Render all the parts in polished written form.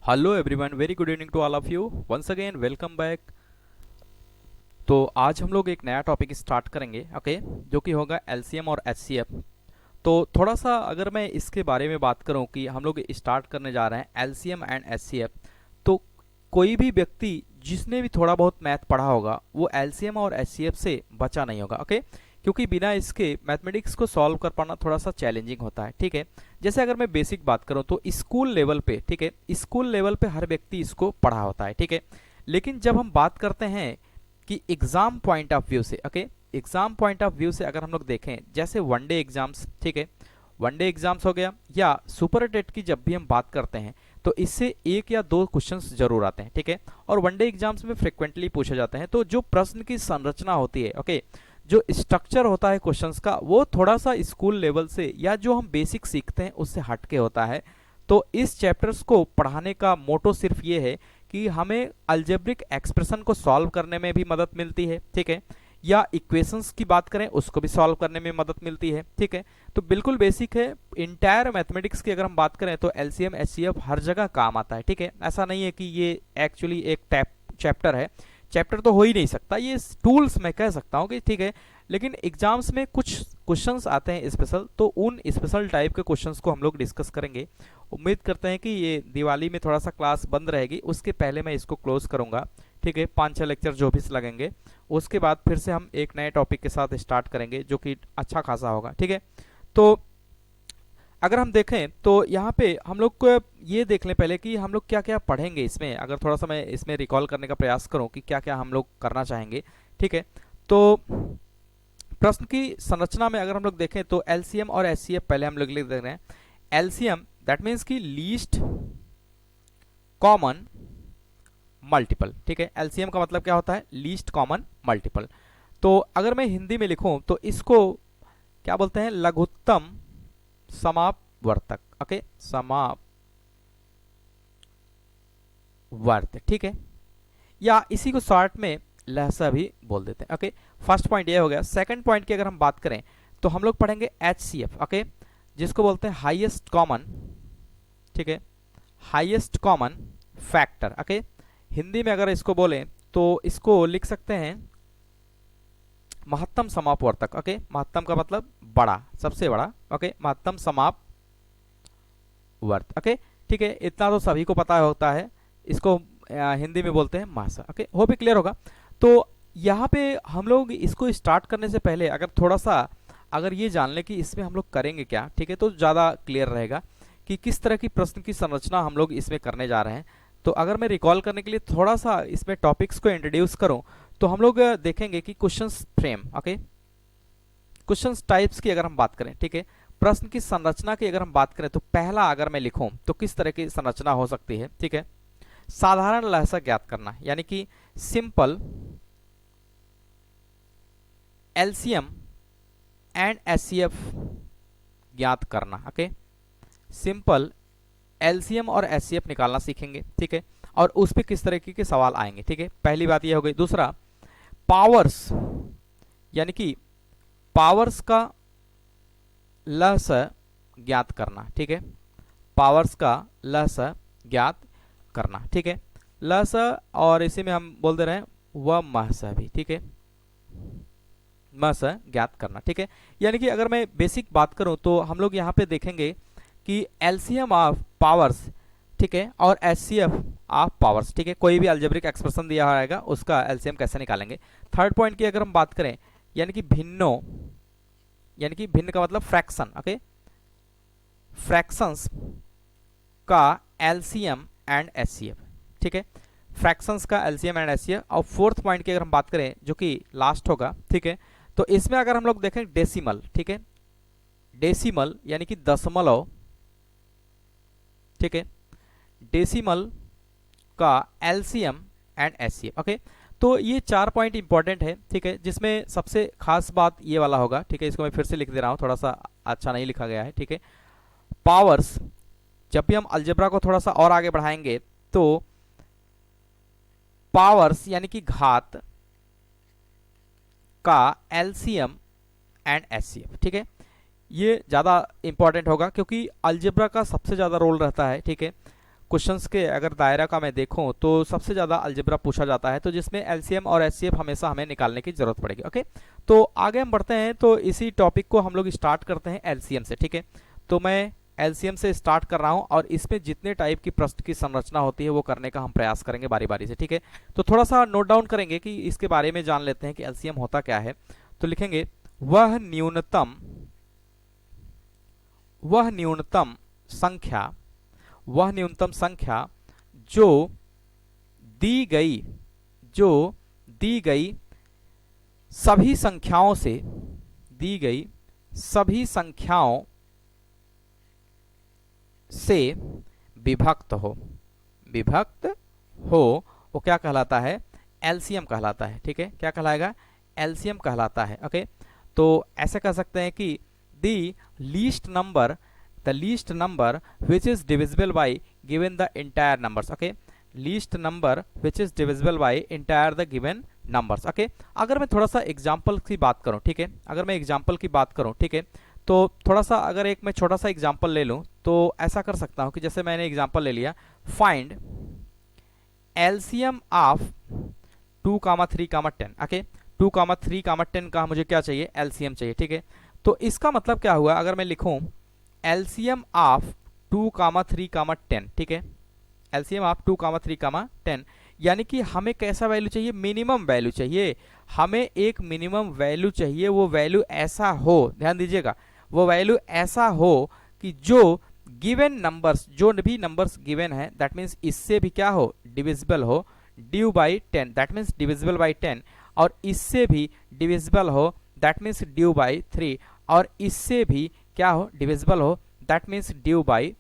Hello everyone, very good evening to all of you. Once again welcome back. तो आज हम लोग एक नया टॉपिक स्टार्ट करेंगे, ओके, जो कि होगा एलसीएम और एचसीएफ। तो थोड़ा सा अगर मैं इसके बारे में बात करूं कि हम लोग स्टार्ट करने जा रहे हैं एलसीएम एंड एचसीएफ, तो कोई भी व्यक्ति जिसने भी थोड़ा बहुत मैथ पढ़ा होगा वो एलसीएम और एचसीएफ से बचा नहीं होगा, ओके। क्योंकि बिना इसके मैथमेटिक्स को सॉल्व कर पाना थोड़ा सा चैलेंजिंग होता है, ठीक है। जैसे अगर मैं बेसिक बात करूं तो स्कूल लेवल पे, ठीक है, स्कूल लेवल पे हर व्यक्ति इसको पढ़ा होता है, ठीक है। लेकिन जब हम बात करते हैं कि एग्जाम पॉइंट ऑफ व्यू से, okay, exam point of view से अगर हम लोग देखें, जैसे वनडे एग्जाम्स, ठीक है, वनडे एग्जाम्स हो गया, या सुपर टेट की जब भी हम बात करते हैं तो इससे एक या दो क्वेश्चंस जरूर आते हैं, ठीक है। और वनडे एग्जाम्स में फ्रिक्वेंटली पूछे जाते हैं। तो जो प्रश्न की संरचना होती है, ओके, जो स्ट्रक्चर होता है क्वेश्चंस का, वो थोड़ा सा स्कूल लेवल से या जो हम बेसिक सीखते हैं उससे हटके होता है। तो इस चैप्टर्स को पढ़ाने का मोटो सिर्फ ये है कि हमें अलजेब्रिक एक्सप्रेशन को सॉल्व करने में भी मदद मिलती है, ठीक है, या इक्वेशंस की बात करें उसको भी सॉल्व करने में मदद मिलती है, ठीक है। तो बिल्कुल बेसिक है। इंटायर मैथमेटिक्स की अगर हम बात करें तो एलसीएम एचसीएफ हर जगह काम आता है, ठीक है। ऐसा नहीं है कि ये एक्चुअली एक चैप्टर है, चैप्टर तो हो ही नहीं सकता, ये टूल्स मैं कह सकता हूँ कि, ठीक है। लेकिन एग्जाम्स में कुछ क्वेश्चंस आते हैं स्पेशल, तो उन स्पेशल टाइप के क्वेश्चंस को हम लोग डिस्कस करेंगे। उम्मीद करते हैं कि ये दिवाली में थोड़ा सा क्लास बंद रहेगी, उसके पहले मैं इसको क्लोज करूंगा, ठीक है। 5-6 लेक्चर जो भी लगेंगे, उसके बाद फिर से हम एक नए टॉपिक के साथ स्टार्ट करेंगे जो कि अच्छा खासा होगा, ठीक है। तो अगर हम देखें तो यहाँ पे हम लोग को ये देख लें पहले कि हम लोग क्या क्या पढ़ेंगे इसमें। अगर थोड़ा सा मैं इसमें रिकॉल करने का प्रयास करूं कि क्या क्या हम लोग करना चाहेंगे, ठीक है। तो प्रश्न की संरचना में अगर हम लोग देखें तो एलसीएम और एचसीएफ पहले हम लोग लिख दे रहे हैं। एलसीएम दैट मीन्स कि लीस्ट कॉमन मल्टीपल, ठीक है। एलसीएम का मतलब क्या होता है? Least common multiple. तो अगर मैं हिंदी में लिखूं तो इसको क्या बोलते हैं? लघुत्तम समापवर्तक, ओके, समापवर्त, ठीक है, या इसी को शॉर्ट में लहसा भी बोल देते हैं, ओके। फर्स्ट पॉइंट ये हो गया। सेकंड पॉइंट की अगर हम बात करें तो हम लोग पढ़ेंगे एचसीएफ, ओके, जिसको बोलते हैं हाईएस्ट कॉमन, ठीक है, highest common factor, okay. Hindi में अगर इसको बोलें तो इसको लिख सकते हैं महत्तम समापवर्तक, ओके। महत्तम का मतलब बड़ा, सबसे बड़ा, ओके, महत्तम समापवर्त, ओके, ठीक है। इतना तो सभी को पता होता है, इसको हिंदी में बोलते हैं मासा, ओके। हो भी क्लियर होगा। तो यहाँ पे हम लोग इसको स्टार्ट करने से पहले अगर थोड़ा सा अगर ये जान लें कि इसमें हम लोग करेंगे क्या, ठीक है, तो ज़्यादा क्लियर रहेगा कि किस तरह की प्रश्न की संरचना हम लोग इसमें करने जा रहे हैं। तो अगर मैं रिकॉल करने के लिए थोड़ा सा इसमें टॉपिक्स को इंट्रोड्यूस करूं तो हम लोग देखेंगे कि questions frame, okay, questions types की अगर हम बात करें, ठीक है, प्रश्न की संरचना की अगर हम बात करें तो पहला अगर मैं लिखूं तो किस तरह की संरचना हो सकती है, ठीक है। साधारण लहसा ज्ञात करना, यानी कि सिंपल एलसीएम एंड एचसीएफ ज्ञात करना, ओके। सिंपल एलसीएम और एचसीएफ निकालना सीखेंगे, ठीक है, और उस पे किस तरीके के सवाल आएंगे, ठीक है। पहली बात ये हो गई। दूसरा, पावर्स, यानी कि पावर्स का लहसा ज्ञात करना, ठीक है, पावर्स का लहसा ज्ञात करना, ठीक है। लहसा और इसी में हम बोल दे रहे हैं वह महसा भी, ठीक है, महसा ज्ञात करना, ठीक है। यानी कि अगर मैं बेसिक बात करूं तो हम लोग यहाँ पे देखेंगे कि एलसीएम ऑफ पावर्स, ठीक है, और एचसीएफ ऑफ पावर्स, ठीक है, कोई भी अलजेब्रिक एक्सप्रेशन दिया रहेगा उसका एलसीएम कैसे निकालेंगे। थर्ड पॉइंट की अगर हम बात करें, यानी कि भिन्नो, यानी कि भिन्न का मतलब फ्रैक्शन, ओके, फ्रैक्शंस का एलसीएम एंड एचसीएफ, ठीक है, फ्रैक्शंस का एलसीएम एंड एचसीएफ। और फोर्थ पॉइंट की अगर हम बात करें जो कि लास्ट होगा, ठीक है, तो इसमें अगर हम लोग देखें डेसिमल, ठीक है, डेसिमल यानी कि दशमलव, ठीक है, डेसिमल का एलसीएम एंड एचसीएफ, ओके। तो ये 4 पॉइंट इंपॉर्टेंट है, ठीक है, जिसमें सबसे खास बात ये वाला होगा, ठीक है, इसको मैं फिर से लिख दे रहा हूं, थोड़ा सा अच्छा नहीं लिखा गया है, ठीक है। पावर्स, जब भी हम अलजेब्रा को थोड़ा सा और आगे बढ़ाएंगे तो पावर्स यानी कि घात का एलसीएम एंड एचसीएफ, ठीक है, ये ज़्यादा इंपॉर्टेंट होगा क्योंकि अलजेब्रा का सबसे ज़्यादा रोल रहता है, ठीक है, क्वेश्चंस के अगर दायरा का मैं देखूं तो सबसे ज़्यादा अलजेब्रा पूछा जाता है, तो जिसमें एलसीएम और एचसीएफ हमेशा हमें निकालने की जरूरत पड़ेगी। ओके, तो आगे हम बढ़ते हैं। तो इसी टॉपिक को हम लोग स्टार्ट करते हैं एलसीएम से। ठीक है, तो मैं एलसीएम से स्टार्ट कर रहा हूं और इसमें जितने टाइप की प्रश्न की संरचना होती है वो करने का हम प्रयास करेंगे बारी बारी से। ठीक है, तो थोड़ा सा नोट डाउन करेंगे कि इसके बारे में जान लेते हैं कि एलसीएम होता क्या है। तो लिखेंगे वह न्यूनतम संख्या जो दी गई सभी संख्याओं से विभक्त हो वो क्या कहलाता है? एलसीएम कहलाता है। ठीक है, क्या कहलाएगा? एलसीएम कहलाता है। ओके, तो ऐसे कह सकते हैं कि the least number which is divisible by given the entire numbers। Okay, least number which is divisible by entire the given numbers। Okay, अगर मैं थोड़ा सा एग्जाम्पल की बात करूं, ठीक है, ठीक है, तो थोड़ा सा अगर एक मैं छोटा सा एग्जाम्पल ले लूं तो ऐसा कर सकता हूं कि जैसे मैंने एग्जाम्पल ले लिया, फाइंड एलसीएम ऑफ 2, 3, 10। ओके, 2, 3, 10 का मुझे क्या चाहिए? एलसीएम चाहिए। ठीक है, तो इसका मतलब क्या हुआ अगर मैं लिखूं एलसीएम ऑफ 2, 3, 10। ठीक है, एलसीएम ऑफ 2, 3, 10, यानी कि हमें कैसा वैल्यू चाहिए? मिनिमम वैल्यू चाहिए। हमें एक मिनिमम वैल्यू चाहिए, वो वैल्यू ऐसा हो, ध्यान दीजिएगा, वो वैल्यू ऐसा हो कि जो गिवन नंबर्स, जो भी नंबर्स गिवन है, दैट मीन्स इससे भी क्या हो? डिविजिबल हो, due by 10, that means divisible by 10, और इससे भी डिविजिबल हो, दैट मीन्स ड्यू बाई 3, और इससे भी क्या हो? डिविजिबल हो, that means due by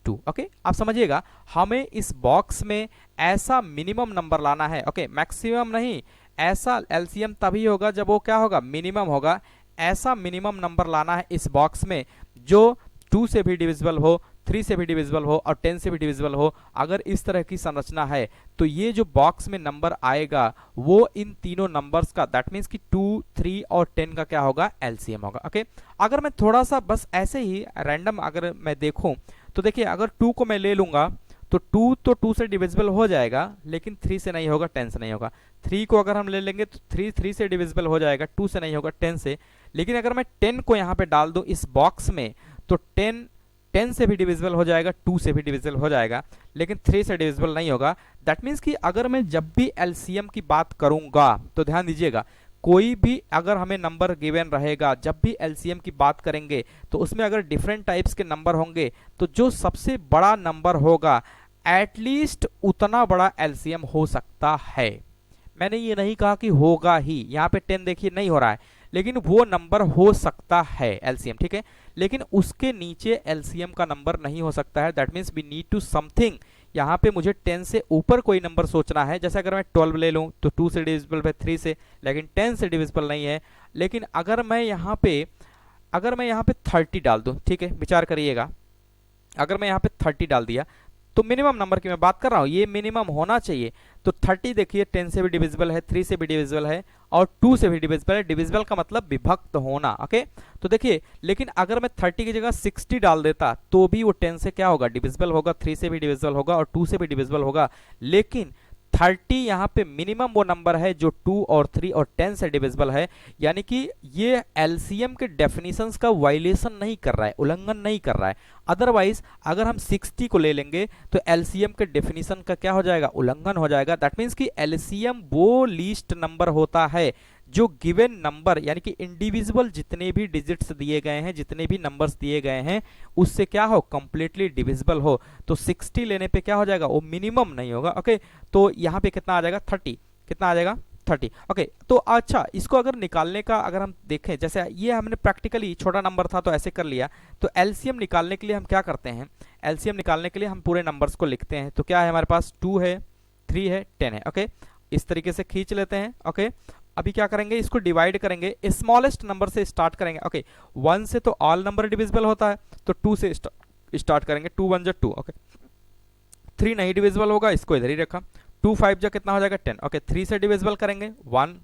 2। Okay, आप समझिएगा, हमें इस बॉक्स में ऐसा मिनिमम नंबर लाना है। ओके, मैक्सिमम नहीं, ऐसा एलसीएम तभी होगा जब वो क्या होगा? मिनिमम होगा। ऐसा मिनिमम नंबर लाना है इस बॉक्स में जो 2 से भी डिविजिबल हो, 3 से भी डिविजिबल हो और 10 से भी डिविजिबल हो। अगर इस तरह की संरचना है तो ये जो बॉक्स में नंबर आएगा वो इन तीनों नंबर्स का, दैट मीन्स कि 2, 3 और 10 का क्या होगा? एलसीएम होगा। ओके, अगर मैं थोड़ा सा बस ऐसे ही रैंडम अगर मैं देखूं तो देखिए, अगर 2 को मैं ले लूंगा तो 2 तो 2 से डिविजिबल हो जाएगा, लेकिन 3 से नहीं होगा, 10 से नहीं होगा। 3 को अगर हम ले लेंगे तो 3 से डिविजिबल हो जाएगा, 2 से नहीं होगा, 10 से। लेकिन अगर मैं 10 को यहाँ पे डाल दूं इस बॉक्स में तो 10 से भी डिविजिबल हो जाएगा, 2 से भी डिविजिबल हो जाएगा, लेकिन 3 से डिविजिबल नहीं होगा। दैट मीन्स कि अगर मैं जब भी एलसीएम की बात करूंगा तो ध्यान दीजिएगा, कोई भी अगर हमें नंबर गिवन रहेगा, जब भी एलसीएम की बात करेंगे तो उसमें अगर डिफरेंट टाइप्स के नंबर होंगे तो जो सबसे बड़ा नंबर होगा एटलीस्ट उतना बड़ा एलसीएम हो सकता है। मैंने ये नहीं कहा कि होगा ही, यहाँ पे 10 देखिए नहीं हो रहा है, लेकिन वो नंबर हो सकता है एलसीएम। ठीक है, लेकिन उसके नीचे एलसीएम का नंबर नहीं हो सकता है। That means we need to something, यहाँ पे मुझे 10 से ऊपर कोई नंबर सोचना है। जैसे अगर मैं 12 ले लूँ तो 2 से डिविजिबल है 3 से, लेकिन 10 से डिविजिबल नहीं है। लेकिन अगर मैं यहाँ पे 30 डाल दूँ, ठीक है, विचार करिएगा, अगर मैं यहाँ पे 30 डाल दिया तो मिनिमम नंबर की मैं बात कर रहा हूँ, ये मिनिमम होना चाहिए। तो 30 देखिए 10 से भी डिविजिबल है, 3 से भी डिविजिबल है और 2 से भी डिविजिबल है। डिविजिबल का मतलब विभक्त होना। ओके, तो देखिए, लेकिन अगर मैं 30 की जगह 60 डाल देता तो भी वो 10 से क्या होगा? डिविजिबल होगा, 3 से भी डिविजिबल होगा और 2 से भी डिविजिबल होगा। लेकिन 30 यहाँ पे मिनिमम वो नंबर है जो 2 और 3 और 10 से डिविजिबल है, यानी कि ये एलसीएम के डेफिनेशंस का वायलेशन नहीं कर रहा है, उल्लंघन नहीं कर रहा है। अदरवाइज अगर हम 60 को ले लेंगे तो एलसीएम के डेफिनेशन का क्या हो जाएगा? उल्लंघन हो जाएगा। दैट मीन्स कि एलसीएम वो लीस्ट नंबर होता है जो गिवन नंबर, यानी कि इंडिविजुअल जितने भी डिजिट्स दिए गए हैं, जितने भी नंबर्स दिए गए हैं, उससे क्या हो? कंप्लीटली डिविजिबल हो। तो 60 लेने पे क्या हो जाएगा? वो मिनिमम नहीं होगा। ओके, तो यहाँ पे कितना आ जाएगा? 30। कितना आ जाएगा? 30। ओके, तो अच्छा, इसको अगर निकालने का अगर हम देखें, जैसे ये हमने प्रैक्टिकली छोटा नंबर था तो ऐसे कर लिया। तो एलसीएम निकालने के लिए हम क्या करते हैं? एलसीएम निकालने के लिए हम पूरे नंबर्स को लिखते हैं। तो क्या है हमारे पास? 2 है, 3 है, 10 है। ओके, इस तरीके से खींच लेते हैं। ओके, अभी क्या करेंगे? इसको डिवाइड करेंगे, स्मॉलेस्ट नंबर से स्टार्ट करेंगे। ओके, 1 से तो ऑल नंबर डिविजिबल होता है, तो 2 से स्टार्ट करेंगे। 2 1 जा 2। ओके, 3 नहीं डिविजिबल होगा, इसको इधर ही रखा। 2 5 जा कितना हो जाएगा? 10। ओके, 3 से डिविजिबल करेंगे 1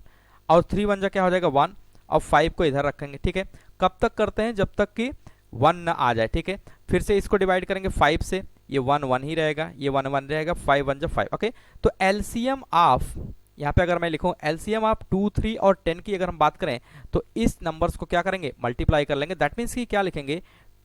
और 3 1 जा क्या हो जाएगा? 1 और 5 को इधर रखेंगे। ठीक है, कब तक करते हैं? जब तक कि 1 ना आ जाए। ठीक है, फिर से इसको डिवाइड करेंगे 5 से, ये 1 1 ही रहेगा, ये 1 1 रहेगा, 5 1 जा 5। ओके, तो एलसीएम ऑफ, यहाँ पे अगर मैं लिखूं एलसीएम ऑफ 2 3 और 10 की अगर हम बात करें तो इस नंबर्स को क्या करेंगे, मल्टीप्लाई कर लेंगे। दैट मीन्स कि क्या लिखेंगे,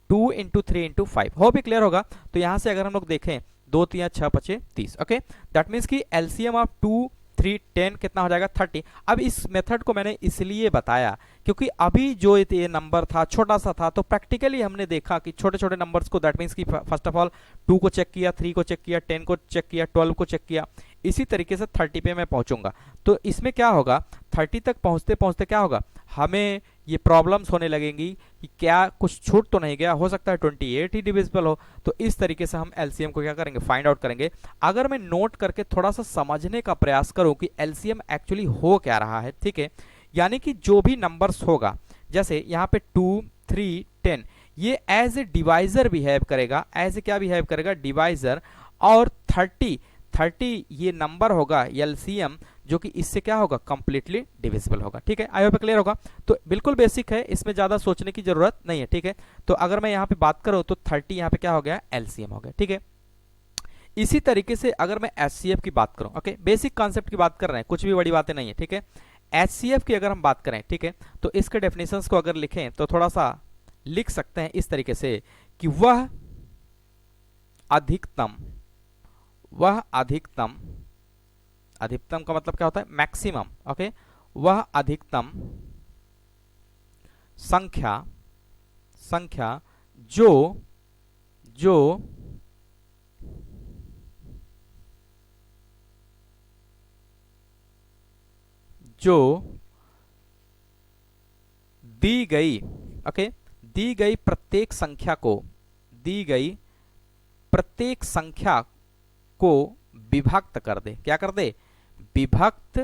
2 इंटू 3 इंटू 5। हो भी क्लियर होगा। तो यहाँ से अगर हम लोग देखें 2 3 6 5 30। ओके, दैट मीन्स कि एलसीएम ऑफ 2 3 10 कितना हो जाएगा, 30। अब इस मेथड को मैंने इसलिए बताया क्योंकि अभी जो ये नंबर था छोटा सा था, तो प्रैक्टिकली हमने देखा कि छोटे छोटे नंबर्स को, दैट मीन्स कि फर्स्ट ऑफ ऑल 2 को चेक किया, 3 को चेक किया, 10 को चेक किया, 12 को चेक किया, इसी तरीके से 30 पे मैं पहुंचूंगा। तो इसमें क्या होगा, 30 तक पहुंचते पहुंचते क्या होगा, हमें ये प्रॉब्लम्स होने लगेंगी कि क्या कुछ छूट तो नहीं गया, हो सकता है 28 ही डिविजिबल हो। तो इस तरीके से हम एलसीएम को क्या करेंगे, फाइंड आउट करेंगे। अगर मैं नोट करके थोड़ा सा समझने का प्रयास करूं कि एलसीएम एक्चुअली हो क्या रहा है, ठीक है, यानी कि जो भी नंबर्स होगा, जैसे यहाँ पे 2 3 10, ये एज ए डिवाइजर बिहेव करेगा, एज ए क्या बिहेव करेगा, डिवाइजर। और 30 ये नंबर होगा एलसीएम, जो कि इससे क्या होगा, कंप्लीटली डिविजिबल होगा। ठीक है, आई होप क्लियर होगा। तो बिल्कुल बेसिक है, इसमें ज्यादा सोचने की जरूरत नहीं है। ठीक है, तो अगर मैं यहाँ पे बात करूं तो 30 यहाँ पे क्या हो गया, एलसीएम हो गया। ठीक है, इसी तरीके से अगर मैं एचसीएफ की बात करूं, ओके, बेसिक कॉन्सेप्ट की बात कर रहे हैं, कुछ भी बड़ी बातें नहीं है। ठीक है, एचसीएफ की अगर हम बात करें, ठीक है, तो इसके डेफिनेशंस को अगर लिखें तो थोड़ा सा लिख सकते हैं इस तरीके से कि वह अधिकतम अधिकतम का मतलब क्या होता है, मैक्सिमम। ओके, वह अधिकतम संख्या जो दी गई, ओके, दी गई प्रत्येक संख्या को विभक्त कर दे। क्या कर दे, विभक्त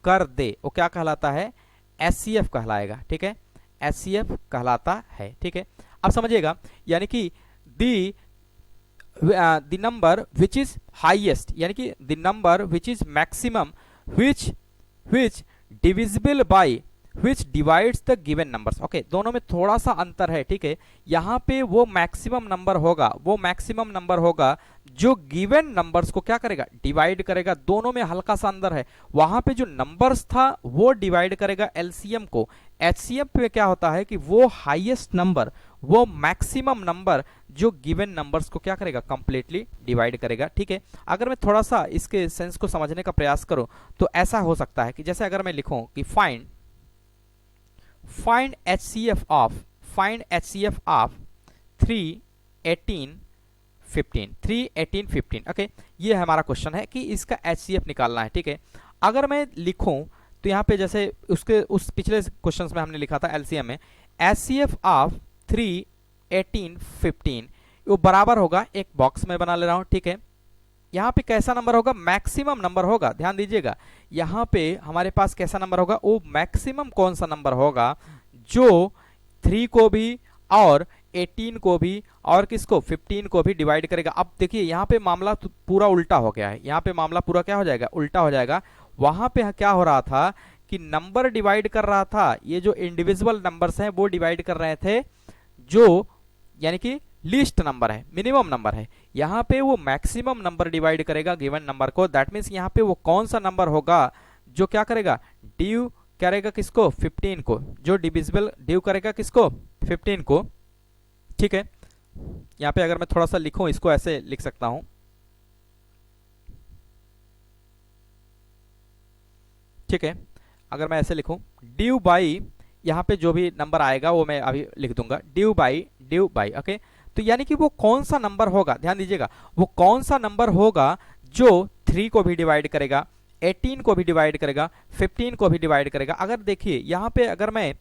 कर दे। वो क्या कहलाता है, एचसीएफ कहलाएगा। ठीक है, एचसीएफ कहलाता है। ठीक है, अब समझिएगा, यानी कि the number which is highest, यानी कि the number which is maximum which divisible by which divides the given numbers। Okay, दोनों में थोड़ा सा अंतर है। ठीक है, यहाँ पे वो मैक्सिमम नंबर होगा जो गिवन नंबर्स को क्या करेगा, डिवाइड करेगा। दोनों में हल्का सा अंदर है, वहां पे जो नंबर्स था वो डिवाइड करेगा एलसीएम को। एचसीएफ पे क्या होता है कि वो हाईएस्ट नंबर, वो मैक्सिमम नंबर जो गिवन नंबर्स को क्या करेगा, कंप्लीटली डिवाइड करेगा। ठीक है, अगर मैं थोड़ा सा इसके सेंस को समझने का प्रयास करूं तो ऐसा हो सकता है कि जैसे अगर मैं लिखूं कि फाइंड एचसीएफ ऑफ 3 18 15। ओके, ये हमारा क्वेश्चन है कि इसका एचसीएफ निकालना है। ठीक है, अगर मैं लिखूं तो यहाँ पे जैसे उस पिछले क्वेश्चंस में हमने लिखा था एलसीएम में, एचसीएफ ऑफ 3 18 15 वो बराबर होगा, एक बॉक्स में बना ले रहा हूं। ठीक है, यहाँ पे कैसा नंबर होगा, मैक्सिमम नंबर होगा। ध्यान दीजिएगा, यहाँ पे हमारे पास कैसा नंबर होगा, वो मैक्सिमम कौन सा नंबर होगा जो 3 को भी और 18 को भी और किसको, 15 को भी डिवाइड करेगा। अब देखिए यहाँ पे मामला पूरा उल्टा हो गया है, यहाँ पे मामला पूरा क्या हो जाएगा, उल्टा हो जाएगा। वहां पे क्या हो रहा था कि नंबर डिवाइड कर रहा था, ये जो इंडिविजुअल नंबर्स हैं वो डिवाइड कर रहे थे जो यानी कि लीस्ट नंबर है, मिनिमम नंबर है। यहाँ पे वो मैक्सिमम नंबर डिवाइड करेगा गिवन नंबर को। दैट मीन्स यहाँ पे वो कौन सा नंबर होगा जो क्या करेगा, ड्यू करेगा किसको, 15 को, जो डिविजिबल ड्यू करेगा किसको, 15 को। ठीक है, यहाँ पे अगर मैं थोड़ा सा लिखूं, इसको ऐसे लिख सकता हूं। ठीक है, अगर मैं ऐसे लिखूं, ड्यू बाई, यहाँ पे जो भी नंबर आएगा वो मैं अभी लिख दूंगा, ड्यू बाई। ओके, तो यानी कि वो कौन सा नंबर होगा, ध्यान दीजिएगा, वो कौन सा नंबर होगा जो 3 को भी डिवाइड करेगा, 18 को भी डिवाइड करेगा, 15 को भी डिवाइड करेगा। अगर देखिए यहाँ पे अगर मैं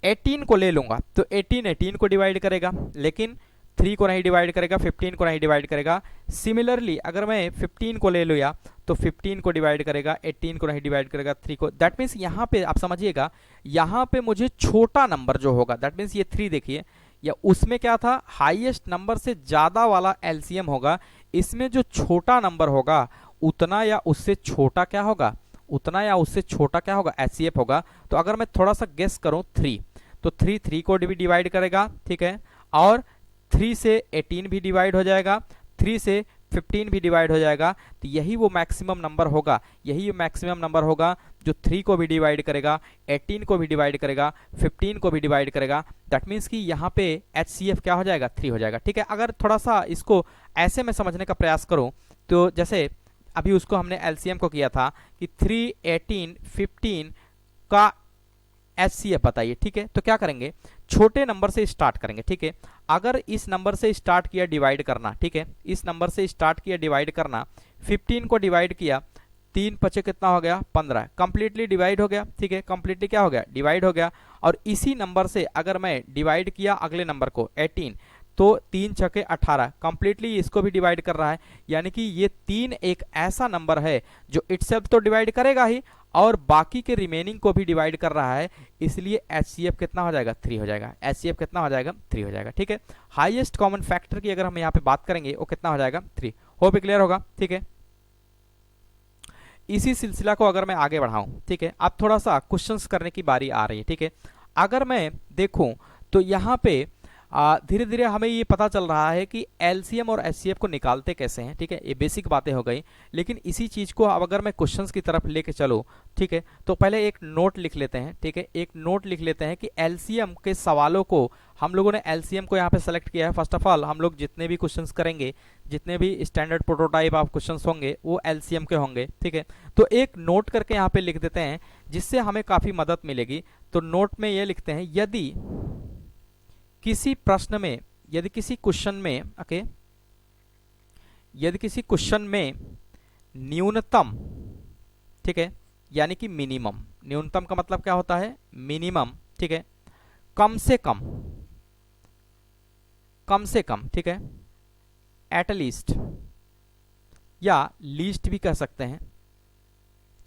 18 को ले लूंगा तो 18 को डिवाइड करेगा, लेकिन 3 को नहीं डिवाइड करेगा, 15 को नहीं डिवाइड करेगा। सिमिलरली अगर मैं 15 को ले लिया तो 15 को डिवाइड करेगा, 18 को नहीं डिवाइड करेगा, 3 को। दैट मीन्स यहाँ पे आप समझिएगा, यहाँ पे मुझे छोटा नंबर जो होगा, दैट मीन्स ये 3 देखिए, या उसमें क्या था, हाईएस्ट नंबर से ज्यादा वाला एलसीएम होगा। इसमें जो छोटा नंबर होगा उतना या उससे छोटा क्या होगा, एचसीएफ होगा। तो अगर मैं थोड़ा सा गेस करूं 3, तो 3 को भी डिवाइड करेगा। ठीक है, और 3 से 18 भी डिवाइड हो जाएगा, 3 से 15 भी डिवाइड हो जाएगा, तो यही वो मैक्सिमम नंबर होगा, यही मैक्सिमम नंबर होगा जो 3 को भी डिवाइड करेगा, 18 को भी डिवाइड करेगा, 15 को भी डिवाइड करेगा। दैट मीन्स कि यहाँ पे HCF क्या हो जाएगा, 3 हो जाएगा। ठीक है, अगर थोड़ा सा इसको ऐसे में समझने का प्रयास करूँ तो जैसे अभी उसको हमने LCM को किया था कि 3, 18, 15 का HCF बताइए। ठीक है, तो क्या करेंगे, छोटे नंबर से स्टार्ट करेंगे। ठीक है, अगर इस नंबर से स्टार्ट किया डिवाइड करना, ठीक है, इस नंबर से स्टार्ट किया डिवाइड करना, 15 को डिवाइड किया, 3 पचे कितना हो गया, 15, कंप्लीटली डिवाइड हो गया। ठीक है, कंप्लीटली क्या हो गया, डिवाइड हो गया। और इसी नंबर से अगर मैं डिवाइड किया अगले नंबर को 18, तो 3 छके 18, कंप्लीटली इसको भी डिवाइड कर रहा है। यानी कि ये 3 एक ऐसा नंबर है जो इटसेल्फ तो डिवाइड करेगा ही और बाकी के रिमेनिंग को भी डिवाइड कर रहा है, इसलिए HCF कितना हो जाएगा, 3 हो जाएगा। HCF कितना हो जाएगा, 3 हो जाएगा। ठीक है, हाईएस्ट कॉमन फैक्टर की अगर हम यहाँ पे बात करेंगे वो कितना हो जाएगा, 3। होप क्लियर होगा। ठीक है, इसी सिलसिला को अगर मैं आगे बढ़ाऊं, ठीक है, अब थोड़ा सा क्वेश्चंस करने की बारी आ रही है। ठीक है, अगर मैं देखूं तो यहाँ पे धीरे धीरे हमें ये पता चल रहा है कि LCM और HCF को निकालते कैसे हैं। ठीक है, ये बेसिक बातें हो गई, लेकिन इसी चीज़ को अब अगर मैं क्वेश्चंस की तरफ लेके चलो, ठीक है, तो पहले एक नोट लिख लेते हैं। ठीक है, एक नोट लिख लेते हैं कि LCM के सवालों को हम लोगों ने LCM को यहाँ पे सेलेक्ट किया है। फर्स्ट ऑफ ऑल हम लोग जितने भी क्वेश्चंस करेंगे, जितने भी स्टैंडर्ड प्रोटोटाइप ऑफ क्वेश्चंस होंगे वो LCM के होंगे। ठीक है, तो एक नोट करके यहाँ पे लिख देते हैं जिससे हमें काफ़ी मदद मिलेगी। तो नोट में ये लिखते हैं, यदि किसी प्रश्न में, यदि किसी क्वेश्चन में, ओके, यदि किसी क्वेश्चन में न्यूनतम, ठीक है, यानी कि मिनिमम, न्यूनतम का मतलब क्या होता है, मिनिमम, ठीक है, कम से कम, कम से कम, ठीक है, एट लीस्ट या लीस्ट भी कह सकते हैं।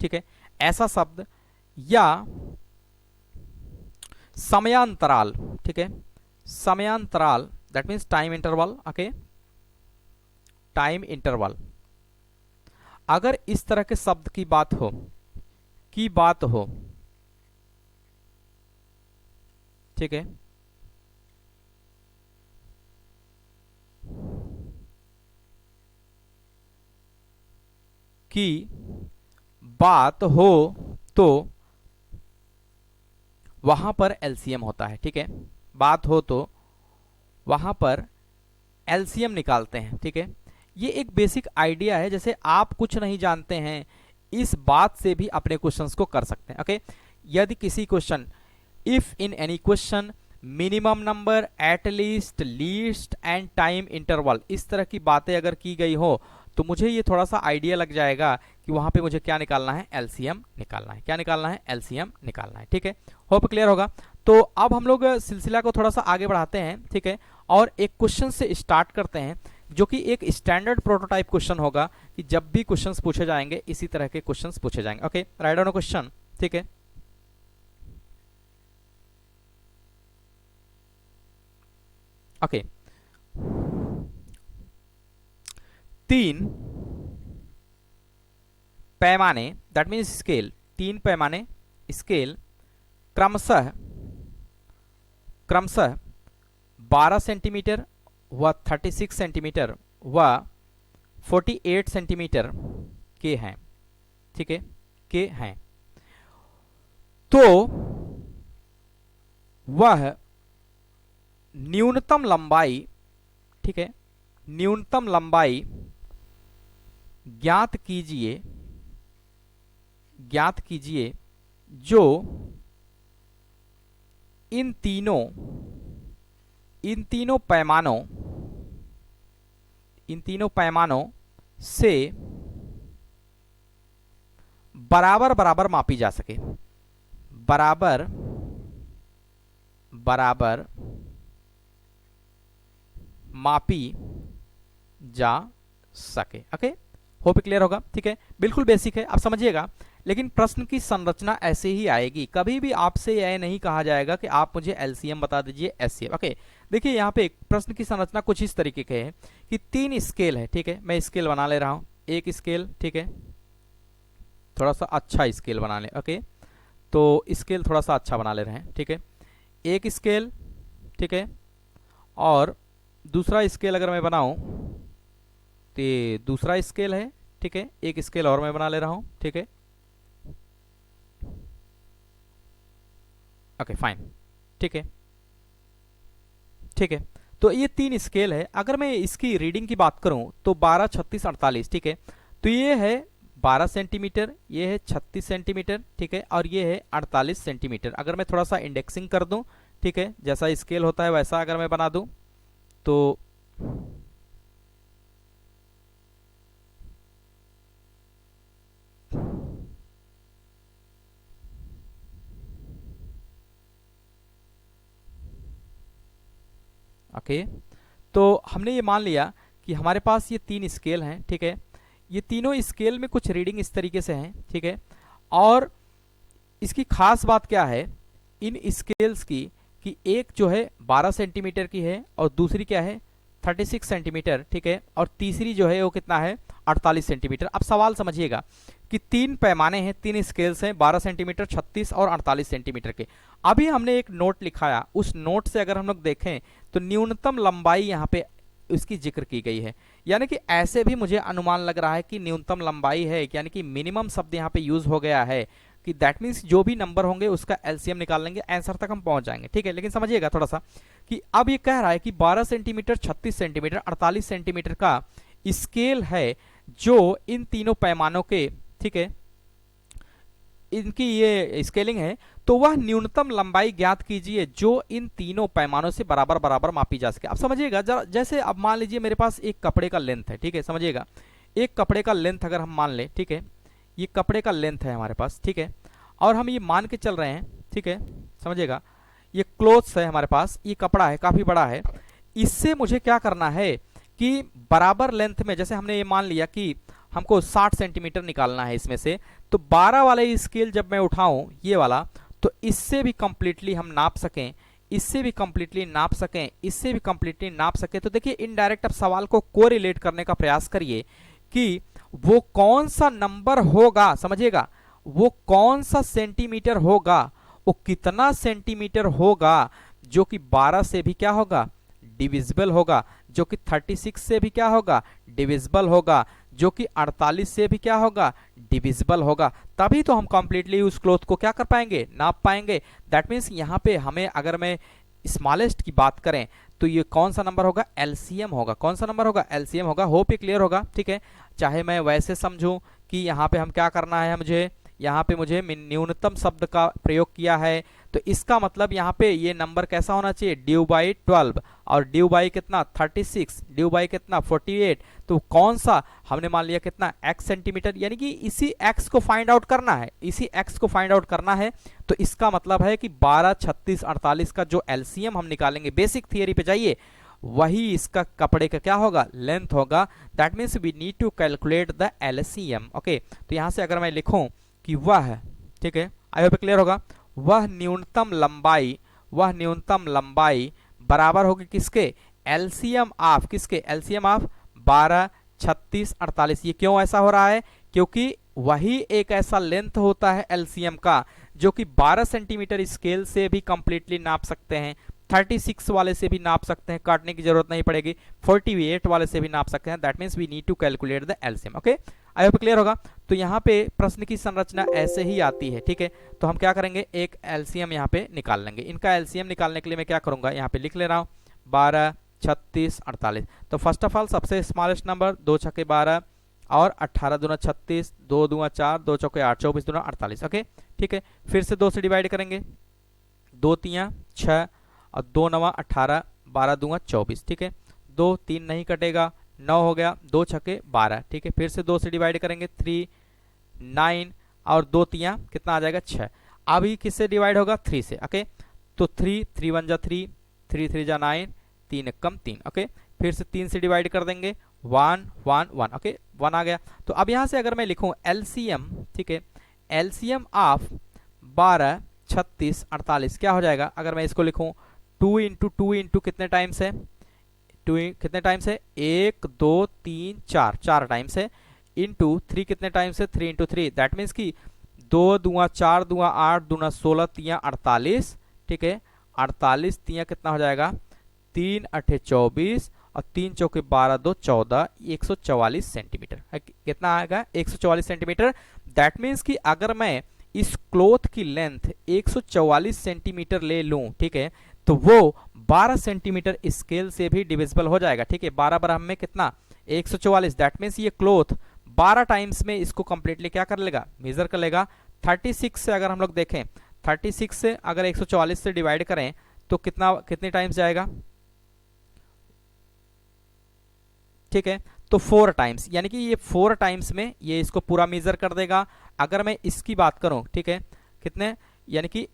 ठीक है, ऐसा शब्द या समयांतराल, ठीक है, समयांतराल, that means time interval, okay, time interval, अगर इस तरह के शब्द की बात हो, ठीक है, की बात हो तो वहां पर LCM होता है। ठीक है, बात हो तो वहां पर LCM निकालते हैं। ठीक है, ये एक बेसिक आइडिया है, जैसे आप कुछ नहीं जानते हैं इस बात से भी अपने क्वेश्चंस को कर सकते हैं। ओके, यदि किसी question, if in any question minimum number, at least, least and time interval, इस तरह की बातें अगर की गई हो तो मुझे ये थोड़ा सा आइडिया लग जाएगा कि वहां पे मुझे क्या निकालना है, LCM निकालना है। क्या निकालना है, LCM निकालना है। ठीक है, होप क्लियर होगा। तो अब हम लोग सिलसिला को थोड़ा सा आगे बढ़ाते हैं। ठीक है, और एक क्वेश्चन से स्टार्ट करते हैं जो कि एक स्टैंडर्ड प्रोटोटाइप क्वेश्चन होगा कि जब भी क्वेश्चंस पूछे जाएंगे इसी तरह के क्वेश्चंस पूछे जाएंगे। Okay, write down question. ठीक है, ओके, 3 पैमाने, दैट मीन्स स्केल, 3 पैमाने स्केल क्रमशः 12 सेंटीमीटर व 36 सेंटीमीटर व 48 सेंटीमीटर के हैं। ठीक है, के हैं, तो वह न्यूनतम लंबाई, ठीक है, न्यूनतम लंबाई ज्ञात कीजिए जो इन तीनों पैमानों से बराबर बराबर मापी जा सके, बराबर बराबर मापी जा सके। ओके, होप क्लियर होगा। ठीक है, बिल्कुल बेसिक है, आप समझिएगा, लेकिन प्रश्न की संरचना ऐसे ही आएगी। कभी भी आपसे यह नहीं कहा जाएगा कि आप मुझे LCM बता दीजिए, HCF। ओके, देखिए यहाँ पे प्रश्न की संरचना कुछ इस तरीके के है कि 3 स्केल है। ठीक है, मैं स्केल बना ले रहा हूँ, एक स्केल, ठीक है, थोड़ा सा अच्छा स्केल बना ले। ओके, तो स्केल थोड़ा सा अच्छा बना ले रहे हैं। ठीक है, एक स्केल, ठीक है, और दूसरा स्केल अगर मैं बनाऊं तो ये दूसरा स्केल है, ठीक है। एक स्केल और मैं बना ले रहा हूं, ठीक है। ओके फाइन, ठीक है, ठीक है। तो ये 3 स्केल है। अगर मैं इसकी रीडिंग की बात करूं तो 12, 36, 48, ठीक है। तो ये है 12 सेंटीमीटर, ये है 36 सेंटीमीटर, ठीक है, और ये है 48 सेंटीमीटर। अगर मैं थोड़ा सा इंडेक्सिंग कर दूं, ठीक है, जैसा स्केल होता है वैसा अगर मैं बना दूं तो ओके। तो हमने ये मान लिया कि हमारे पास ये 3 स्केल हैं, ठीक है। ये तीनों स्केल में कुछ रीडिंग इस तरीके से हैं, ठीक है। और इसकी खास बात क्या है इन स्केल्स की, कि एक जो है 12 सेंटीमीटर की है और दूसरी क्या है 36 सेंटीमीटर, ठीक है, और तीसरी जो है वो कितना है 48 सेंटीमीटर। अब सवाल समझिएगा कि 3 पैमाने हैं, 3 स्केल्स हैं, 12 सेंटीमीटर, 36 और 48 सेंटीमीटर के। अभी हमने एक नोट लिखाया, उस नोट से अगर हम लोग देखें तो न्यूनतम लंबाई यहाँ पे उसकी जिक्र की गई है। यानी कि ऐसे भी मुझे अनुमान लग रहा है कि न्यूनतम लंबाई है, यानी कि मिनिमम शब्द यहाँ पे यूज हो गया है, कि दैट मीन्स जो भी नंबर होंगे उसका एलसीएम निकाल लेंगे, आंसर तक हम पहुंच जाएंगे, ठीक है। लेकिन समझिएगा थोड़ा सा कि अब ये कह रहा है कि 12 सेंटीमीटर, 36 सेंटीमीटर, 48 सेंटीमीटर का स्केल है जो इन तीनों पैमानों के, ठीक है, इनकी ये स्केलिंग है, तो वह न्यूनतम लंबाई ज्ञात कीजिए जो इन तीनों पैमानों से बराबर बराबर मापी जा सके। अब समझिएगा जरा, जैसे अब मान लीजिए मेरे पास एक कपड़े का लेंथ है, ठीक है, समझिएगा एक कपड़े का लेंथ अगर हम मान लें, ठीक है, ये कपड़े का लेंथ है हमारे पास, ठीक है, और हम ये मान के चल रहे हैं, ठीक है, समझिएगा ये क्लोथ्स है हमारे पास, ये कपड़ा है काफी बड़ा है। इससे मुझे क्या करना है कि बराबर लेंथ में, जैसे हमने ये मान लिया कि हमको 60 सेंटीमीटर निकालना है इसमें से, तो 12 वाला स्केल जब मैं उठाऊं ये वाला, तो इससे भी कंप्लीटली हम नाप सकें, इससे भी कंप्लीटली नाप सकें, इससे भी कंप्लीटली नाप सकें। तो देखिए इनडायरेक्ट अब सवाल को कोरिलेट करने का प्रयास करिए कि वो कौन सा नंबर होगा, समझिएगा वो कौन सा सेंटीमीटर होगा, वो कितना सेंटीमीटर होगा जो कि 12 से भी क्या होगा डिविजिबल होगा, जो कि 36 से भी क्या होगा डिविजिबल होगा, जो कि 48 से भी क्या होगा डिविजिबल होगा। तभी तो हम कंप्लीटली उस क्लोथ को क्या कर पाएंगे नाप पाएंगे। दैट मीन्स यहाँ पे हमें, अगर मैं स्मॉलेस्ट की बात करें तो ये कौन सा नंबर होगा एलसीएम होगा, कौन सा नंबर होगा एलसीएम होगा। होप ये क्लियर होगा, ठीक है। चाहे मैं वैसे समझूं कि यहाँ पे हम क्या करना है, मुझे यहाँ पे मुझे न्यूनतम शब्द का प्रयोग किया है, तो इसका मतलब यहाँ पे ये नंबर कैसा होना चाहिए ड्यू बाई 12, और ड्यू बाई कितना 36, ड्यू बाई कितना 48। तो कौन सा हमने मान लिया कितना x सेंटीमीटर, यानी कि इसी x को फाइंड आउट करना है, इसी x को फाइंड आउट करना है। तो इसका मतलब है कि 12, 36, 48 का जो एलसीएम हम निकालेंगे, बेसिक थियरी पे जाइए, वही इसका कपड़े का क्या होगा लेंथ होगा। That means we need to calculate the LCM. Okay, तो यहां से अगर मैं लिखूं कि वह, ठीक है, आई होप क्लियर होगा, वह न्यूनतम लंबाई, वह न्यूनतम लंबाई बराबर होगी किसके एलसीएम ऑफ, किसके एलसीएम ऑफ 12, 36, 48। ये क्यों ऐसा हो रहा है, क्योंकि वही एक ऐसा लेंथ होता है एलसीएम का जो कि 12 सेंटीमीटर स्केल से भी कंप्लीटली नाप सकते हैं, 36 वाले से भी नाप सकते हैं, काटने की जरूरत नहीं पड़ेगी, 48 वाले से भी नाप सकते हैं। That means we need to calculate the LCM. Okay, I hope clear होगा। तो यहाँ पे प्रश्न की संरचना ऐसे ही आती है, ठीक है। तो हम क्या करेंगे, एक एलसीएम यहाँ पे निकाल लेंगे। इनका एलसीएम निकालने के लिए मैं क्या करूंगा, यहाँ पे लिख ले रहा हूँ 12, 36, 48। तो फर्स्ट ऑफ ऑल सबसे स्मॉलेस्ट नंबर 2 छक्के 12 और 18 दूना 36, 2 दूना 4, 2 चौके 8, 24 दूना 48। ओके, ठीक है। फिर से 2 से डिवाइड करेंगे, 2 तियां 6 और 2 नवा 18, 12 दूंगा 24, ठीक है। 2 3 नहीं कटेगा, 9 हो गया, 2 छक्के 12, ठीक है। फिर से 2 से डिवाइड करेंगे 3, 9 और 2 तियां कितना आ जाएगा 6। अभी किससे डिवाइड होगा 3 से। ओके, तो 3 3 1 जा 3, 3 3 जा 9, 3 कम 3। ओके, फिर से 3 से डिवाइड कर देंगे 1 1 1। ओके, 1 आ गया। तो अब यहां से अगर मैं लिखूं एलसीएम, ठीक है, एलसीएम ऑफ 12, 36, 48 क्या हो जाएगा, अगर मैं इसको लिखूं 2 इंटू 2 इंटू कितने टाइम्स है, 2 कितने टाइम्स है 1 2 3 4, 4 टाइम्स है, इंटू 3 कितने टाइम्स है 3 इंटू 3। दैट मीन्स कि 2 दूंगा 4 दूंगा 8 दूना 16 तियां 48, ठीक है। 48 तियां कितना हो जाएगा 3 8 24 और 3 चौके 12 2 14, 144 सेंटीमीटर। कितना आएगा? 144 सेंटीमीटर। दैट मीन्स कि अगर मैं इस क्लोथ की लेंथ 144 सेंटीमीटर ले लूं, ठीक है, तो वो 12 सेंटीमीटर स्केल से भी डिविजिबल हो जाएगा। ठीक है, 12 बराबर में कितना? 144। दैट मीन्स ये क्लोथ 12 टाइम्स में इसको कंप्लीटली क्या कर लेगा? मेजर कर लेगा। 36 से अगर हम लोग देखें, 36 से अगर 144 से डिवाइड करें तो कितने टाइम्स जाएगा? ठीक है, तो 4 टाइम्स, यानी कि ये 4 टाइम्स में ये इसको पूरा मेजर कर देगा। अगर मैं इसकी बात करूं, ठीक है, कितने, यानी कि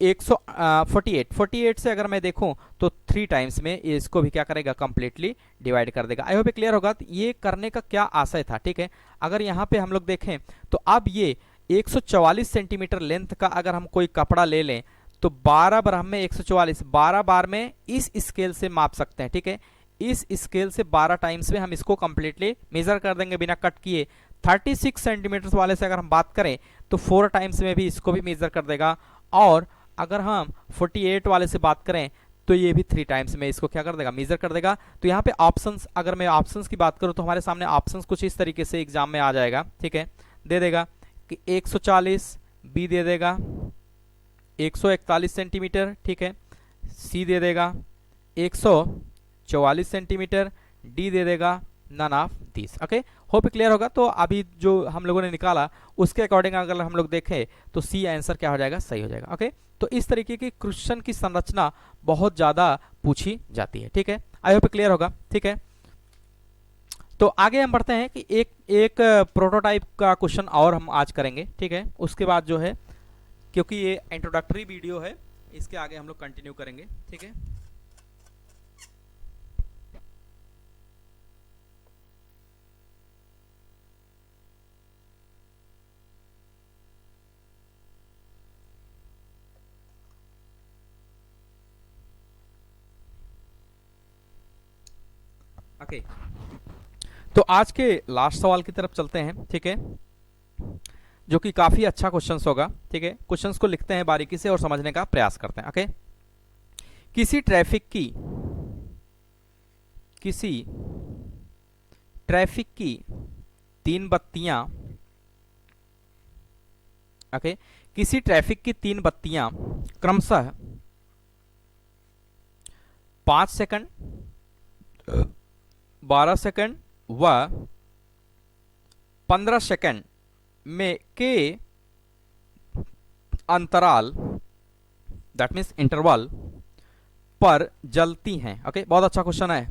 148 से अगर मैं देखूं तो 3 टाइम्स में ये इसको भी क्या करेगा? कंप्लीटली डिवाइड कर देगा। आई होप क्लियर होगा। तो ये करने का क्या आशय था? ठीक है, अगर यहाँ पे हम लोग देखें तो अब ये 144 सेंटीमीटर लेंथ का अगर हम कोई कपड़ा ले लें तो 12 बार में 144, 12 बार में इस स्केल से माप सकते हैं। ठीक है, इस स्केल से 12 टाइम्स में हम इसको कंप्लीटली मेजर कर देंगे बिना कट किए। 36 सेंटीमीटर वाले से अगर हम बात करें तो 4 टाइम्स में भी इसको भी मेजर कर देगा। और अगर हम 48 वाले से बात करें तो ये भी 3 टाइम्स में इसको क्या कर देगा? मेजर कर देगा। तो यहाँ पे ऑप्शंस, अगर मैं ऑप्शंस की बात करूँ तो हमारे सामने ऑप्शंस कुछ इस तरीके से एग्जाम में आ जाएगा। ठीक है, दे देगा कि 140, बी दे देगा 141 सेंटीमीटर, ठीक है, सी दे देगा 144 सेंटीमीटर, डी दे देगा none of this. Okay, hope clear होगा। तो अभी जो हम लोगों ने निकाला उसके अकॉर्डिंग अगर हम लोग देखें तो सी आंसर क्या हो जाएगा? सही हो जाएगा। ओके, तो इस तरीके की क्वेश्चन की संरचना बहुत ज्यादा पूछी जाती है। ठीक है, आई होप क्लियर होगा। ठीक है, तो आगे हम बढ़ते हैं कि एक प्रोटोटाइप का क्वेश्चन और हम आज करेंगे। ठीक है, उसके बाद जो है, क्योंकि ये इंट्रोडक्टरी वीडियो है, इसके आगे हम लोग कंटिन्यू करेंगे। ठीक है, ओके, तो आज के लास्ट सवाल की तरफ चलते हैं। ठीक है, जो कि काफी अच्छा क्वेश्चंस होगा। ठीक है, क्वेश्चंस को लिखते हैं बारीकी से और समझने का प्रयास करते हैं। ओके, किसी ट्रैफिक की 3 बत्तियां, ओके, किसी ट्रैफिक की 3 बत्तियां क्रमशः 5 सेकंड, 12 सेकंड व 15 सेकंड में के अंतराल, दैट मीन्स इंटरवल पर जलती हैं। ओके, बहुत अच्छा क्वेश्चन है।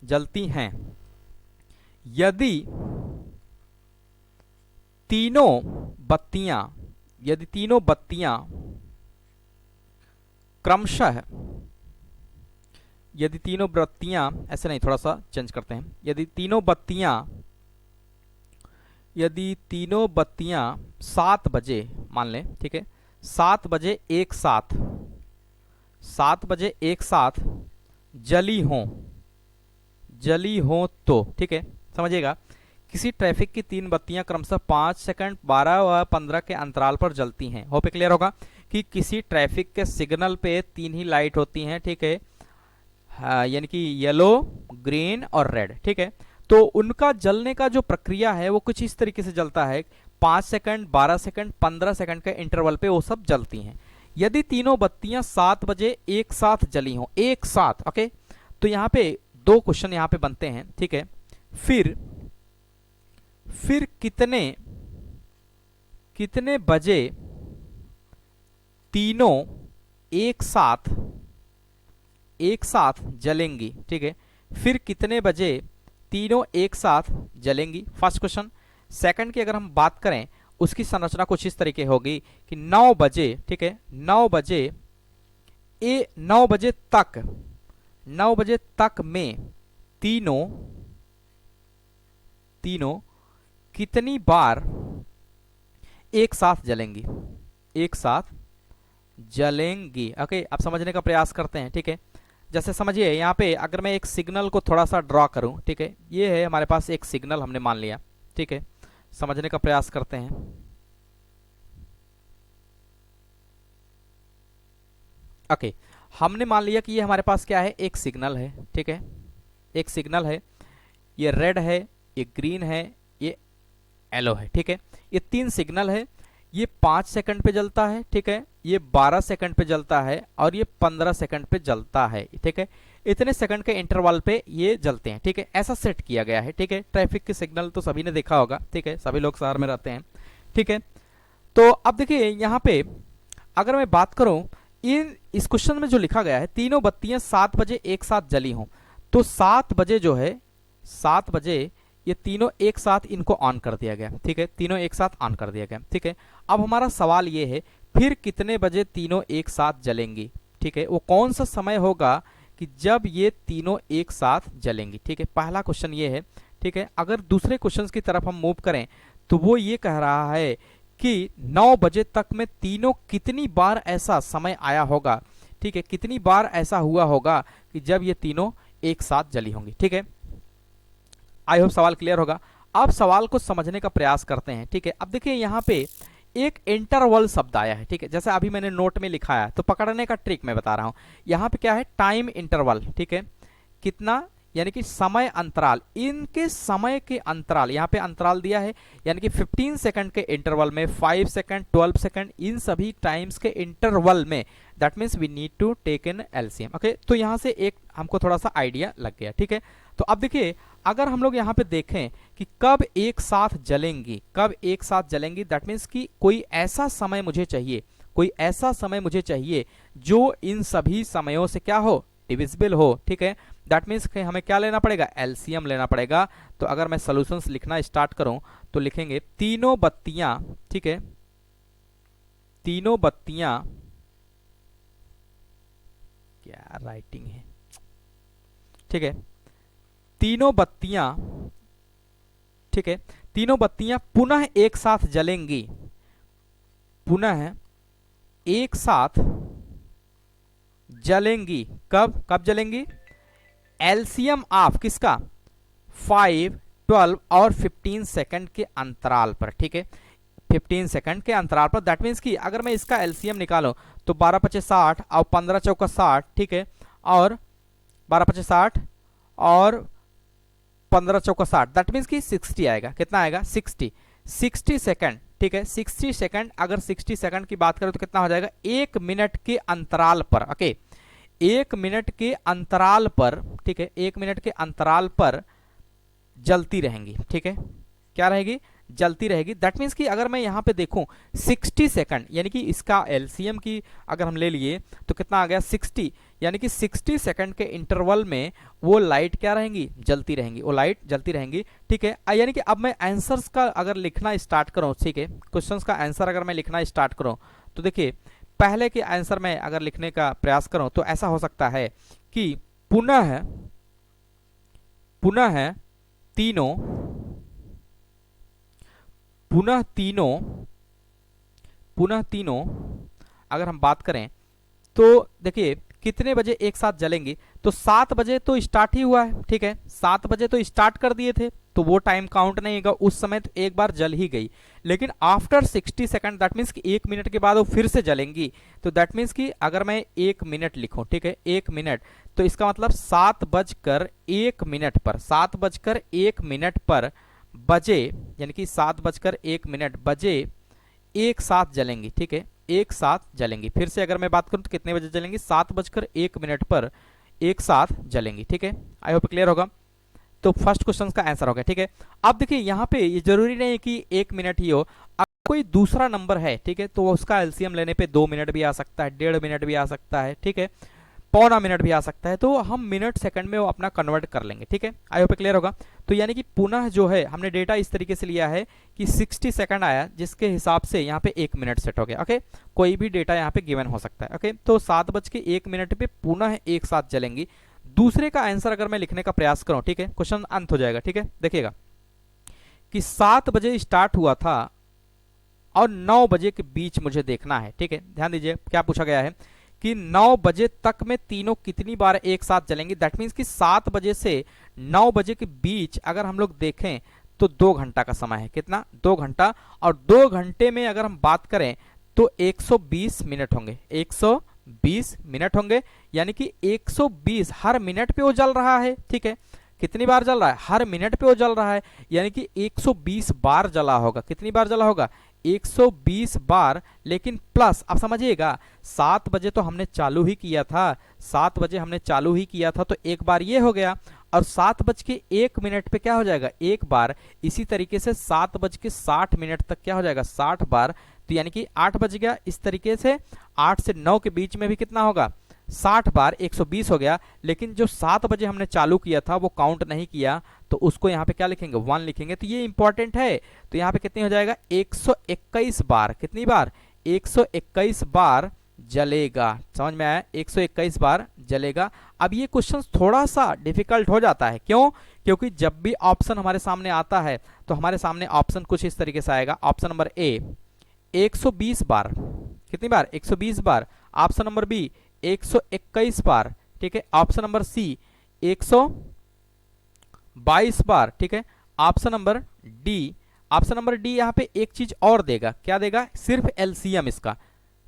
जलती हैं यदि तीनों बत्तियां क्रमशः, यदि तीनों बत्तियां, ऐसे नहीं, थोड़ा सा चेंज करते हैं, यदि तीनों बत्तियां 7 बजे मान लें, ठीक है, 7 बजे एक साथ जली हों तो, ठीक है, समझिएगा, किसी ट्रैफिक की 3 बत्तियां क्रमशः 5 सेकंड, 12 व 15 के अंतराल पर जलती हैं। होप क्लियर होगा कि किसी ट्रैफिक के सिग्नल पे 3 ही लाइट होती हैं। ठीक है, यानी कि येलो, ग्रीन और रेड। ठीक है, तो उनका जलने का जो प्रक्रिया है वो कुछ इस तरीके से जलता है। 5 सेकंड, 12 सेकंड, 15 सेकंड के इंटरवल पे वो सब जलती हैं। यदि तीनों बत्तियां 7 बजे एक साथ जली हों, एक साथ, ओके, तो यहाँ पे 2 क्वेश्चन यहाँ पे बनते हैं। ठीक है, फिर कितने बजे तीनों एक साथ जलेंगी? ठीक है, फिर कितने बजे तीनों एक साथ जलेंगी, फर्स्ट क्वेश्चन। सेकंड की अगर हम बात करें उसकी संरचना कुछ इस तरीके होगी कि 9 बजे, ठीक है, 9 बजे तक में तीनों कितनी बार एक साथ जलेंगी। ओके, अब समझने का प्रयास करते हैं। ठीक है, जैसे समझिए यहाँ पे अगर मैं एक सिग्नल को थोड़ा सा ड्रॉ करूं, ठीक है, ये है हमारे पास एक सिग्नल हमने मान लिया। ठीक है, समझने का प्रयास करते हैं। ओके, हमने मान लिया कि ये हमारे पास क्या है? एक सिग्नल है। ठीक है, एक सिग्नल है, ये रेड है, ये ग्रीन है, ये येलो है, ठीक है। ये 3 सिग्नल है, ये 5 सेकंड पे जलता है, ठीक है, ये 12 सेकंड पे जलता है और ये 15 सेकंड पे जलता है, ठीक है। इतने सेकंड के इंटरवल पे ये जलते हैं, ठीक है, ऐसा सेट किया गया है, ठीक है। ट्रैफिक के सिग्नल तो सभी ने देखा होगा, ठीक है, सभी लोग शहर में रहते हैं, ठीक है। तो अब देखिए यहाँ पे अगर मैं बात करूं, इस क्वेश्चन में जो लिखा गया है, तीनों बत्तियां 7 बजे एक साथ जली हों, तो 7 बजे जो है, 7 बजे ये तीनों एक साथ इनको ऑन कर दिया गया, ठीक है, तीनों एक साथ ऑन कर दिया गया, ठीक है। अब हमारा सवाल ये है, फिर कितने बजे तीनों एक साथ जलेंगी, ठीक है, वो कौन सा समय होगा कि जब ये तीनों एक साथ जलेंगी, ठीक है। पहला क्वेश्चन ये है, ठीक है। अगर दूसरे क्वेश्चन की तरफ हम मूव करें तो वो ये कह रहा है कि 9 बजे तक में तीनों कितनी बार ऐसा समय आया होगा, ठीक है, कितनी बार ऐसा हुआ होगा कि जब ये तीनों एक साथ जली होंगी, ठीक है। आई होप सवाल क्लियर होगा। अब सवाल को समझने का प्रयास करते हैं, ठीक है। अब देखिए यहाँ पे एक इंटरवल शब्द आया है, ठीक है, जैसे अभी मैंने नोट में लिखा है, तो पकड़ने का ट्रिक मैं बता रहा हूं। यहाँ पे क्या है, टाइम इंटरवल, ठीक है, कितना, यानी कि समय अंतराल, इनके समय के अंतराल, यहाँ पे अंतराल दिया है, यानी कि 15 सेकंड के इंटरवल में, 5 सेकंड, 12 सेकंड, इन सभी टाइम्स के इंटरवल में, that means we need to take in LCM, okay. तो यहाँ से एक हमको थोड़ा सा आइडिया लग गया, ठीक है। तो अब देखिए अगर हम लोग यहाँ पे देखें कि कब एक साथ जलेंगी, कब एक साथ जलेंगी, दैट मीन्स कि कोई ऐसा समय मुझे चाहिए, कोई ऐसा समय मुझे चाहिए जो इन सभी समयों से क्या हो, डिविजिबल हो, ठीक है। दैट मीन्स कि हमें क्या लेना पड़ेगा, एलसीएम लेना पड़ेगा। तो अगर मैं सॉल्यूशंस लिखना स्टार्ट करूं तो लिखेंगे तीनों बत्तियां, ठीक है, तीनों बत्तियां, क्या राइटिंग है, ठीक है, तीनों बत्तियां, ठीक है, तीनों बत्तियां पुनः एक साथ जलेंगी, पुनः एक साथ जलेंगी, कब कब जलेंगी, एलसीएम ऑफ किसका, 5, 12 और 15 सेकंड के अंतराल पर, ठीक है, 15 सेकंड के अंतराल पर। दैट मीन्स कि अगर मैं इसका एलसीएम निकालूं तो 12 पचे 60 और 15 चौका 60, ठीक है, और 12 पचे 60 और 15 चौका 60, दैट मीन्स कि 60 आएगा, कितना आएगा, 60 सेकंड, ठीक है, 60 सेकंड। अगर 60 सेकंड की बात करें तो कितना हो जाएगा, 1 मिनट के अंतराल पर, ओके, 1 मिनट के अंतराल पर, ठीक है, 1 मिनट के अंतराल पर जलती रहेंगी, ठीक है, क्या रहेगी, जलती रहेगी। दैट मीन्स कि अगर मैं यहाँ पे देखूं 60 सेकंड, यानी कि इसका एलसीएम की अगर हम ले लिए तो कितना आ गया, 60, यानी कि 60 सेकंड के इंटरवल में वो लाइट क्या रहेंगी, जलती रहेंगी, वो लाइट जलती रहेंगी, ठीक है। यानी कि अब मैं आंसर्स का अगर लिखना स्टार्ट करूं, ठीक है, क्वेश्चंस का आंसर अगर मैं लिखना स्टार्ट करूं तो देखिए पहले के आंसर में अगर लिखने का प्रयास करूं तो ऐसा हो सकता है कि पुनः पुनः तीनों पुनः तीनों अगर हम बात करें तो देखिए कितने बजे एक साथ जलेंगी, तो 7 बजे तो स्टार्ट ही हुआ है, ठीक है, 7 बजे तो स्टार्ट कर दिए थे, तो वो टाइम काउंट नहीं होगा, उस समय तो एक बार जल ही गई। लेकिन आफ्टर 60 सेकंड, दैट मीन्स कि 1 मिनट के बाद वो फिर से जलेंगी, तो दैट मीन्स कि अगर मैं 1 मिनट लिखूं, ठीक है, 1 मिनट, तो इसका मतलब 7:01 पर, 7:01 पर बजे, यानी कि 7:01 बजे एक साथ जलेंगी, ठीक है, एक साथ जलेंगी। फिर से अगर मैं बात करूं तो कितने बजे जलेंगी, 7:01 पर एक साथ जलेंगी, ठीक है। आई होप क्लियर होगा। तो फर्स्ट क्वेश्चन का आंसर हो गया, ठीक है। अब देखिए यहाँ पे ये जरूरी नहीं है कि 1 मिनट ही हो, अब कोई दूसरा नंबर है, ठीक है, तो उसका एलसीएम लेने पे 2 मिनट भी आ सकता है, 1.5 मिनट भी आ सकता है, ठीक है, पौना मिनट भी आ सकता है, तो हम मिनट सेकंड में वो अपना कन्वर्ट कर लेंगे, ठीक है। आई होप क्लियर होगा। तो यानी कि पुनः जो है हमने डेटा इस तरीके से लिया है कि 60 सेकंड आया, जिसके हिसाब से यहाँ पे 1 मिनट सेट हो गया, ओके, कोई भी डेटा यहाँ पे गिवन हो सकता है, ओके। तो 7:01 पे पुनः एक साथ जलेंगी। दूसरे का आंसर अगर मैं लिखने का प्रयास करूं, ठीक है, क्वेश्चन अंत हो जाएगा, ठीक है, देखिएगा कि 7 बजे स्टार्ट हुआ था और 9 बजे के बीच मुझे देखना है, ठीक है। ध्यान दीजिए क्या पूछा गया है कि 9 बजे तक में तीनों कितनी बार एक साथ जलेंगी, दैट मीन्स कि 7 बजे से 9 बजे के बीच अगर हम लोग देखें तो 2 घंटा का समय है, कितना, 2 घंटा, और 2 घंटे में अगर हम बात करें तो 120 मिनट होंगे, 120 मिनट होंगे, यानी कि 120 हर मिनट पे वो जल रहा है, ठीक है, कितनी बार जल रहा है, हर मिनट पे वो जल रहा है, यानी कि 120 बार जला होगा। कितनी बार जला होगा, 120 बार। लेकिन प्लस, अब समझिएगा, 7 बजे तो हमने चालू ही किया था, 7 बजे हमने चालू ही किया था, तो एक बार ये हो गया, और 7:01 पे क्या हो जाएगा, एक बार। इसी तरीके से 7:60 तक क्या हो जाएगा, 60 बार। तो यानी कि 8 बज गया, इस तरीके से 8 से 9 के बीच में भी कितना होगा, 60 बार, 120 हो गया। लेकिन जो 7 बजे हमने चालू किया था वो काउंट नहीं किया, तो उसको यहाँ पे क्या लिखेंगे, 1 लिखेंगे। तो ये इंपॉर्टेंट है। तो यहाँ पे कितनी हो जाएगा, 121 बार। कितनी बार, 121 बार जलेगा। समझ में आया, 121 बार जलेगा। अब ये क्वेश्चन थोड़ा सा डिफिकल्ट हो जाता है, क्यों, क्योंकि जब भी ऑप्शन हमारे सामने आता है तो हमारे सामने ऑप्शन कुछ इस तरीके से आएगा। ऑप्शन नंबर ए 120 बार, कितनी बार, 120 बार। ऑप्शन नंबर बी 121 बार, ठीक है। ऑप्शन नंबर सी 122 बार, ठीक है। Option number D, option number D यहाँ पे एक चीज और देगा, क्या देगा, सिर्फ एलसीएम, इसका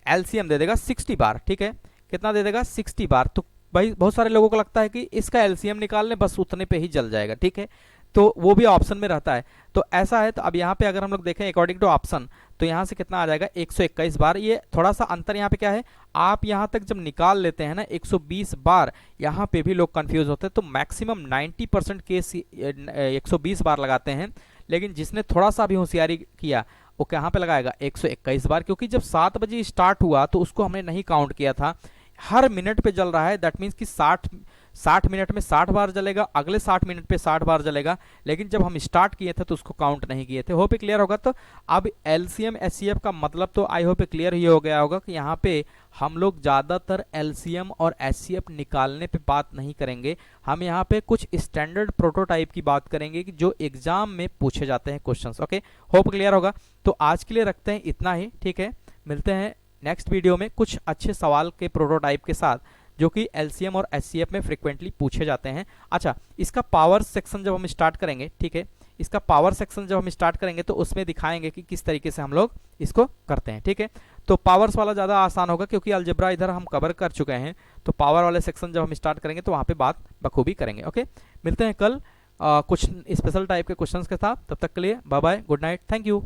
एलसीएम दे देगा 60 बार, ठीक है। कितना दे देगा, 60 बार। तो भाई बहुत सारे लोगों को लगता है कि इसका एलसीएम निकाल लें, बस उतने पे ही जल जाएगा, ठीक है। तो वो भी ऑप्शन में रहता है, तो ऐसा है। तो अब यहाँ पे अगर हम लोग देखें अकॉर्डिंग टू ऑप्शन, तो यहाँ से कितना आ जाएगा, 121 बार। ये थोड़ा सा अंतर यहाँ पे क्या है, आप यहाँ तक जब निकाल लेते हैं ना 120 बार, यहाँ पे भी लोग कंफ्यूज होते हैं। तो मैक्सिमम 90% केस 120 बार लगाते हैं, लेकिन जिसने थोड़ा सा भी होशियारी किया वो कहाँ पे लगाएगा, 121 बार। क्योंकि जब 7 बजे स्टार्ट हुआ तो उसको हमने नहीं काउंट किया था, हर मिनट पे जल रहा है। दैट मीन्स कि 60 मिनट में 60 बार जलेगा, अगले 60 मिनट पे 60 बार जलेगा। लेकिन जब हम स्टार्ट किए थे तो उसको काउंट नहीं किए थे। होप क्लियर होगा। तो अब एलसीएम एचसीएफ का मतलब तो आई होप क्लियर ही हो गया होगा कि यहाँ पे हम लोग ज़्यादातर एलसीएम और एचसीएफ निकालने पे बात नहीं करेंगे। हम यहाँ पे कुछ स्टैंडर्ड प्रोटोटाइप की बात करेंगे कि जो एग्जाम में पूछे जाते हैं क्वेश्चंस। ओके, होप क्लियर होगा। तो आज के लिए रखते हैं इतना ही, ठीक है। मिलते हैं नेक्स्ट वीडियो में कुछ अच्छे सवाल के प्रोटोटाइप के साथ, जो कि एलसीएम और एचसीएफ में फ्रीक्वेंटली पूछे जाते हैं। अच्छा, इसका पावर सेक्शन जब हम स्टार्ट करेंगे, ठीक है, इसका पावर सेक्शन जब हम स्टार्ट करेंगे तो उसमें दिखाएंगे कि किस तरीके से हम लोग इसको करते हैं, ठीक है। तो पावर्स वाला ज़्यादा आसान होगा क्योंकि अलजेब्रा इधर हम कवर कर चुके हैं। तो पावर वाले सेक्शन जब हम स्टार्ट करेंगे तो वहाँ पे बात बखूबी करेंगे। ओके, मिलते हैं कल कुछ स्पेशल टाइप के क्वेश्चंस के साथ। तब तक के लिए bye bye, good night, thank you.